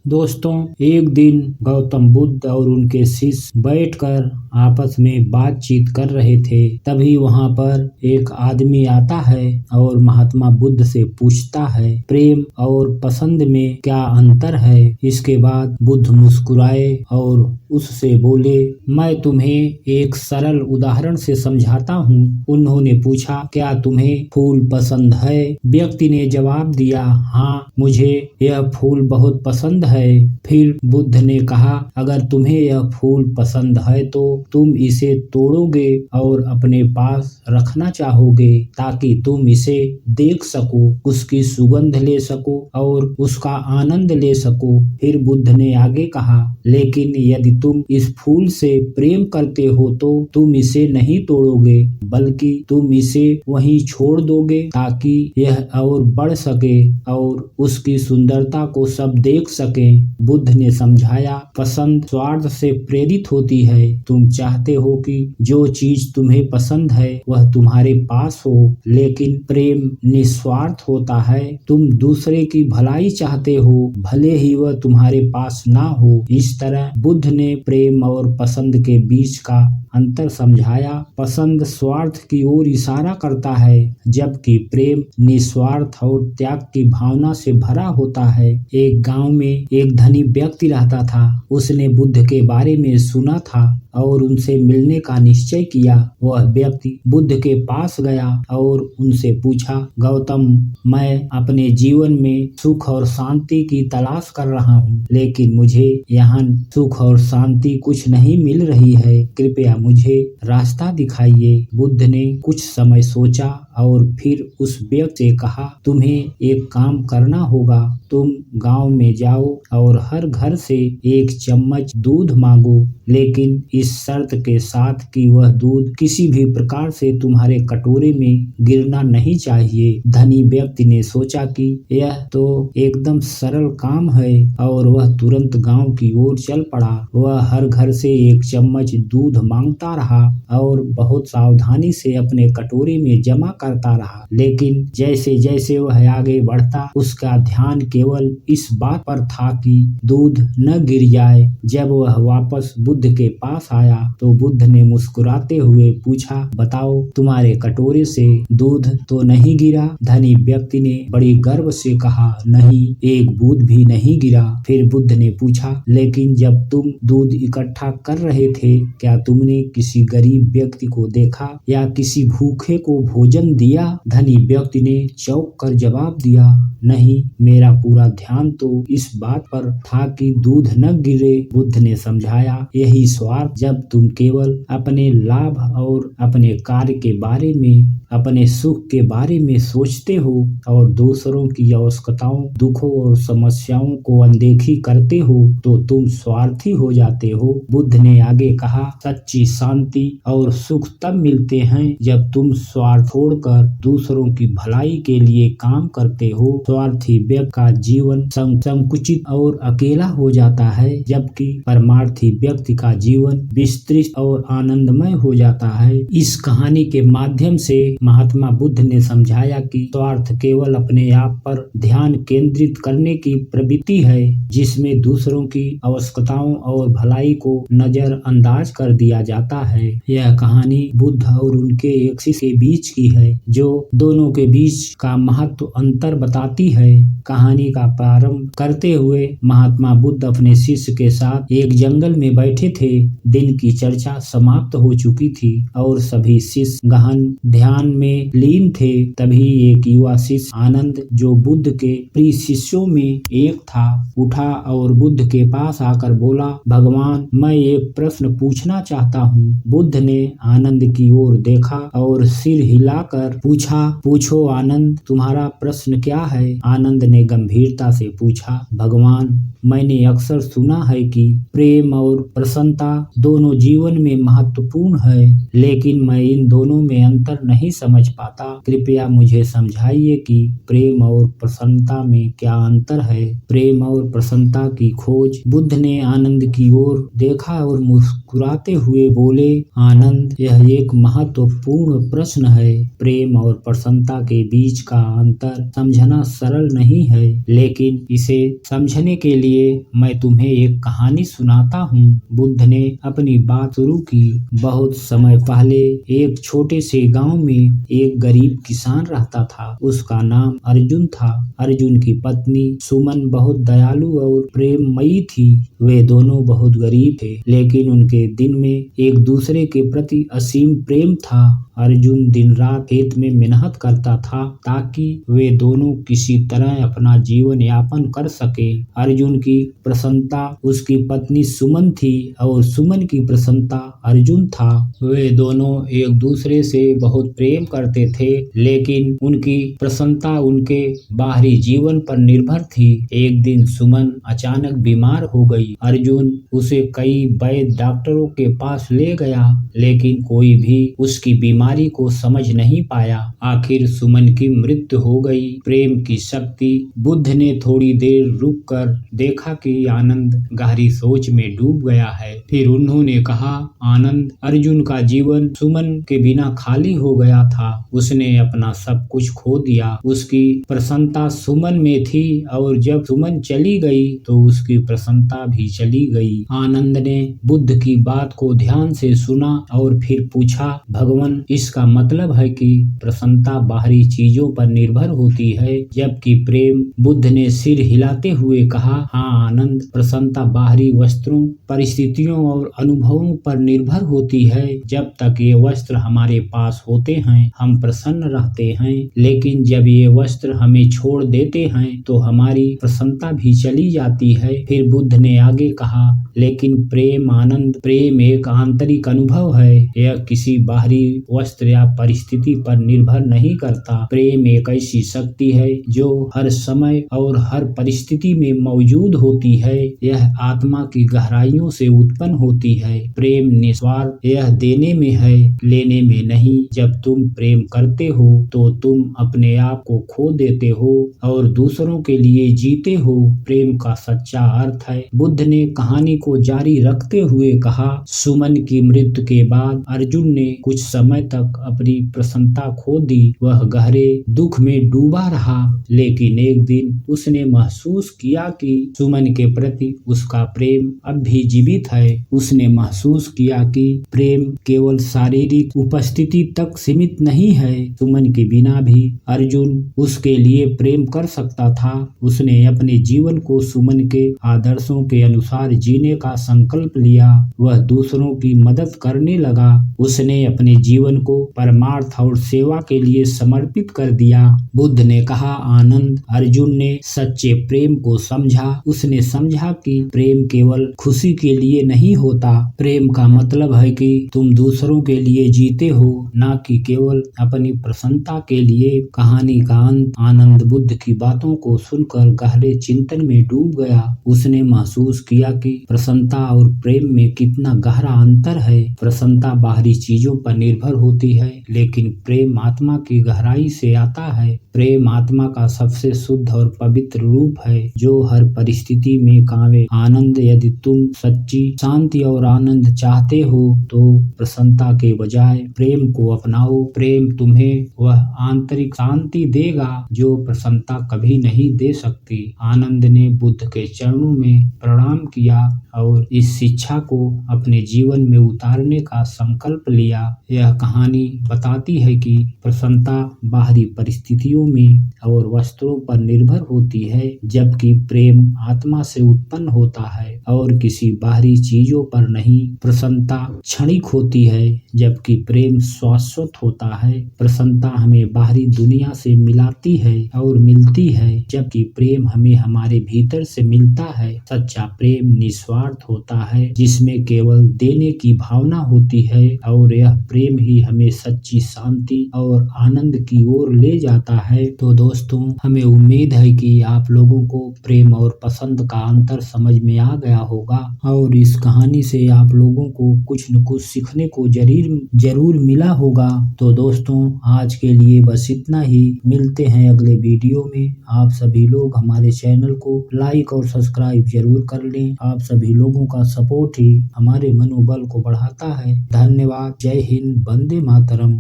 दोस्तों, एक दिन गौतम बुद्ध और उनके शिष्य बैठकर आपस में बातचीत कर रहे थे। तभी वहां पर एक आदमी आता है और महात्मा बुद्ध से पूछता है, प्रेम और पसंद में क्या अंतर है। इसके बाद बुद्ध मुस्कुराए और उससे बोले, मैं तुम्हें एक सरल उदाहरण से समझाता हूँ। उन्होंने पूछा, क्या तुम्हें फूल पसंद है? व्यक्ति ने जवाब दिया, हाँ, मुझे यह फूल बहुत पसंद है। फिर बुद्ध ने कहा, अगर तुम्हें यह फूल पसंद है तो तुम इसे तोड़ोगे और अपने पास रखना चाहोगे ताकि तुम इसे देख सको, उसकी सुगंध ले सको और उसका आनंद ले सको। फिर बुद्ध ने आगे कहा, लेकिन यदि तुम इस फूल से प्रेम करते हो तो तुम इसे नहीं तोड़ोगे, बल्कि तुम इसे वहीं छोड़ दोगे ताकि यह और बढ़ सके और उसकी सुंदरता को सब देख सके। बुद्ध ने समझाया, पसंद स्वार्थ से प्रेरित होती है। तुम चाहते हो कि जो चीज तुम्हें पसंद है वह तुम्हारे पास हो, लेकिन प्रेम निस्वार्थ होता है। तुम दूसरे की भलाई चाहते हो, भले ही वह तुम्हारे पास ना हो। इस तरह बुद्ध ने प्रेम और पसंद के बीच का अंतर समझाया। पसंद स्वार्थ की ओर इशारा करता है, जबकि प्रेम निस्वार्थ और त्याग की भावना से भरा होता है। एक गांव में एक धनी व्यक्ति रहता था। उसने बुद्ध के बारे में सुना था और उनसे मिलने का निश्चय किया। वह व्यक्ति बुद्ध के पास गया और उनसे पूछा, गौतम, मैं अपने जीवन में सुख और शांति की तलाश कर रहा हूँ, लेकिन मुझे यहाँ सुख और शांति कुछ नहीं मिल रही है। कृपया मुझे रास्ता दिखाइए। बुद्ध ने कुछ समय सोचा और फिर उस व्यक्ति से कहा, तुम्हें एक काम करना होगा। तुम गांव में जाओ और हर घर से एक चम्मच दूध मांगो, लेकिन इस शर्त के साथ कि वह दूध किसी भी प्रकार से तुम्हारे कटोरे में गिरना नहीं चाहिए। धनी व्यक्ति ने सोचा कि यह तो एकदम सरल काम है और वह तुरंत गांव की ओर चल पड़ा। वह हर घर से एक चम्मच दूध मांगता रहा और बहुत सावधानी से अपने कटोरे में जमा करता रहा, लेकिन जैसे जैसे वह आगे बढ़ता उसका ध्यान केवल इस बात पर था कि दूध न गिर जाए। जब वह वापस बुद्ध के पास आया तो बुद्ध ने मुस्कुराते हुए पूछा, बताओ, तुम्हारे कटोरे से दूध तो नहीं गिरा? धनी व्यक्ति ने बड़ी गर्व से कहा, नहीं, एक बूंद भी नहीं गिरा। फिर बुद्ध ने पूछा, लेकिन जब तुम दूध इकट्ठा कर रहे थे, क्या तुमने किसी गरीब व्यक्ति को देखा या किसी भूखे को भोजन दिया? धनी व्यक्ति ने चौंक कर जवाब दिया, नहीं, मेरा पूरा ध्यान तो इस बात पर था कि दूध न गिरे। बुद्ध ने समझाया, यही स्वार्थ, जब तुम केवल अपने लाभ और अपने कार्य के बारे में, अपने सुख के बारे में सोचते हो और दूसरों की आवश्यकताओं, दुखों और समस्याओं को अनदेखी करते हो तो तुम स्वार्थी हो जाते हो। बुद्ध ने आगे कहा, सच्ची शांति और सुख तब मिलते हैं जब तुम स्वार्थ छोड़कर दूसरों की भलाई के लिए काम करते हो। स्वार्थी व्यक्ति का जीवन संकुचित और अकेला हो जाता है, जबकि परमार्थी व्यक्ति का जीवन विस्तृत और आनंदमय हो जाता है। इस कहानी के माध्यम से महात्मा बुद्ध ने समझाया कि स्वार्थ केवल अपने आप पर ध्यान केंद्रित करने की प्रवृत्ति है, जिसमें दूसरों की आवश्यकताओं और भलाई को नजरअंदाज कर दिया जाता है। यह कहानी बुद्ध और उनके एक शिष्य के बीच की है, जो दोनों के बीच का महत्व अंतर बताती है। कहानी का प्रारंभ करते हुए महात्मा बुद्ध अपने शिष्य के साथ एक जंगल में बैठे थे। दिन की चर्चा समाप्त हो चुकी थी और सभी शिष्य गहन ध्यान में लीन थे। तभी एक युवा शिष्य आनंद, जो बुद्ध के प्रिय शिष्यों में एक था, उठा और बुद्ध के पास आकर बोला, भगवान, मैं एक प्रश्न पूछना चाहता हूँ। बुद्ध ने आनंद की ओर देखा और सिर हिलाकर पूछा, पूछो आनंद, तुम्हारा प्रश्न क्या है? आनंद ने गंभीरता से पूछा, भगवान, मैंने अक्सर सुना है कि प्रेम और प्रसन्नता दोनों जीवन में महत्वपूर्ण है, लेकिन मैं इन दोनों में अंतर नहीं समझ पाता। कृपया मुझे समझाइए कि प्रेम और प्रसन्नता में क्या अंतर है। प्रेम और प्रसन्नता की खोज। बुद्ध ने आनंद की ओर देखा और मुस्कुराते हुए बोले, आनंद, यह एक महत्वपूर्ण प्रश्न है। प्रेम और प्रसन्नता के बीच का अंतर समझना सरल नहीं है, लेकिन इसे समझने के लिए मैं तुम्हें एक कहानी सुनाता हूँ। बुद्ध ने अपनी बात शुरू की। बहुत समय पहले एक छोटे से गांव में एक गरीब किसान रहता था। उसका नाम अर्जुन था। अर्जुन की पत्नी सुमन बहुत दयालु और प्रेममयी थी। वे दोनों बहुत गरीब थे, लेकिन उनके दिन में एक दूसरे के प्रति असीम प्रेम था। अर्जुन दिन रात खेत में मेहनत करता था ताकि वे दोनों किसी तरह अपना जीवन यापन कर सके। अर्जुन की प्रसन्नता उसकी पत्नी सुमन थी और सुमन की प्रसन्नता अर्जुन था। वे दोनों एक दूसरे से बहुत प्रेम करते थे, लेकिन उनकी प्रसन्नता उनके बाहरी जीवन पर निर्भर थी। एक दिन सुमन अचानक बीमार हो गई। अर्जुन उसे कई वैद्य डॉक्टरों के पास ले गया, लेकिन कोई भी उसकी बीमारी को समझ नहीं पाया। आखिर सुमन की मृत्यु हो गई। प्रेम की शक्ति। बुद्ध ने थोड़ी देर रुककर देखा कि आनंद गहरी सोच में डूब गया है। फिर उन्होंने कहा, आनंद, अर्जुन का जीवन सुमन के बिना खाली हो गया था। उसने अपना सब कुछ खो दिया। उसकी प्रसन्नता सुमन में थी और जब सुमन चली गई तो उसकी प्रसन्नता भी चली गई। आनंद ने बुद्ध की बात को ध्यान से सुना और फिर पूछा, भगवान, इसका मतलब है कि प्रसन्नता बाहरी चीजों पर निर्भर होती है, जबकि प्रेम। बुद्ध ने सिर हिलाते हुए कहा, हाँ आनंद, प्रसन्नता बाहरी वस्त्रों, परिस्थितियों और अनुभवों पर निर्भर होती है। जब तक ये वस्त्र हमारे पास होते हैं हम प्रसन्न रहते हैं, लेकिन जब ये वस्त्र हमें छोड़ देते हैं तो हमारी प्रसन्नता भी चली जाती है। फिर बुद्ध ने आगे कहा, लेकिन प्रेम, आनंद, प्रेम एक आंतरिक अनुभव है। यह किसी बाहरी वस्त्र या परिस्थिति पर निर्भर नहीं करता। प्रेम एक ऐसी शक्ति है जो हर समय और हर परिस्थिति में मौजूद होती है। यह आत्मा की गहराइयों से उत्पन्न होती है। प्रेम निस्वार्थ, यह देने में है, लेने में नहीं। जब तुम प्रेम करते हो तो तुम अपने आप को खो देते हो और दूसरों के लिए जीते हो। प्रेम का सच्चा अर्थ है। बुद्ध ने कहानी को जारी रखते हुए कहा, सुमन की मृत्यु के बाद अर्जुन ने कुछ समय तक अपनी प्रसन्नता खो दी। वह गहरे दुख में डूबा रहा, लेकिन एक दिन उसने महसूस किया कि सुमन के प्रति उसका प्रेम अब भी जीवित है। उसने महसूस किया कि प्रेम केवल शारीरिक उपस्थिति तक सीमित नहीं है। सुमन के बिना भी अर्जुन उसके लिए प्रेम कर सकता था। उसने अपने जीवन को सुमन के आदर्शों के अनुसार जीने का संकल्प लिया। वह दूसरों की मदद करने लगा। उसने अपने जीवन को परमार्थ और सेवा के लिए समर्पित कर दिया। बुद्ध ने कहा, आनंद, अर्जुन ने सच्चे प्रेम को समझा। उसने समझा कि प्रेम केवल खुशी के लिए नहीं होता। प्रेम का मतलब है कि तुम दूसरों के लिए जीते हो, न कि केवल अपनी प्रसन्नता के लिए। कहानी का अंत। आनंद बुद्ध की बातों को सुनकर गहरे चिंतन में डूब गया। उसने महसूस किया कि प्रसन्नता और प्रेम में कितना गहरा अंतर है। प्रसन्नता बाहरी चीजों पर निर्भर होती है, लेकिन प्रेम आत्मा की गहराई से आता है। प्रेम आत्मा का सबसे शुद्ध और पवित्र रूप है जो हर परिस्थिति में कावे। आनंद, यदि तुम सच्ची शांति और आनंद चाहते हो तो प्रसन्नता के बजाय प्रेम को अपनाओ। प्रेम तुम्हें वह आंतरिक शांति देगा जो प्रसन्नता कभी नहीं दे सकती। आनंद ने बुद्ध के चरणों में प्रणाम किया और इस शिक्षा को अपने जीवन में उतारने का संकल्प लिया। यह कहानी बताती है कि प्रसन्नता बाहरी परिस्थितियों में और वस्त्रों पर निर्भर होती है, जबकि प्रेम आत्मा से उत्पन्न होता है और किसी बाहरी चीजों पर नहीं। प्रसन्नता क्षणिक होती है, जबकि प्रेम शाश्वत होता है। प्रसन्नता हमें बाहरी दुनिया से मिलाती है और मिलती है, जबकि प्रेम हमें हमारे भीतर से मिलता है। सच्चा प्रेम निस्वार्थ होता है, जिसमें केवल देने की भावना होती है, और यह प्रेम ही हमें सच्ची शांति और आनंद की ओर ले जाता है। तो दोस्तों, हमें उम्मीद है कि आप लोगों को प्रेम और पसंद का अंतर समझ में आ गया होगा और इस कहानी से आप लोगों को कुछ न कुछ सीखने को जरूर मिला होगा। तो तो दोस्तों आज के लिए बस इतना ही। मिलते हैं अगले वीडियो में। आप सभी लोग हमारे चैनल को लाइक और सब्सक्राइब जरूर कर लें। आप सभी लोगों का सपोर्ट ही हमारे मनोबल को बढ़ाता है। धन्यवाद। जय हिंद। वंदे मातरम।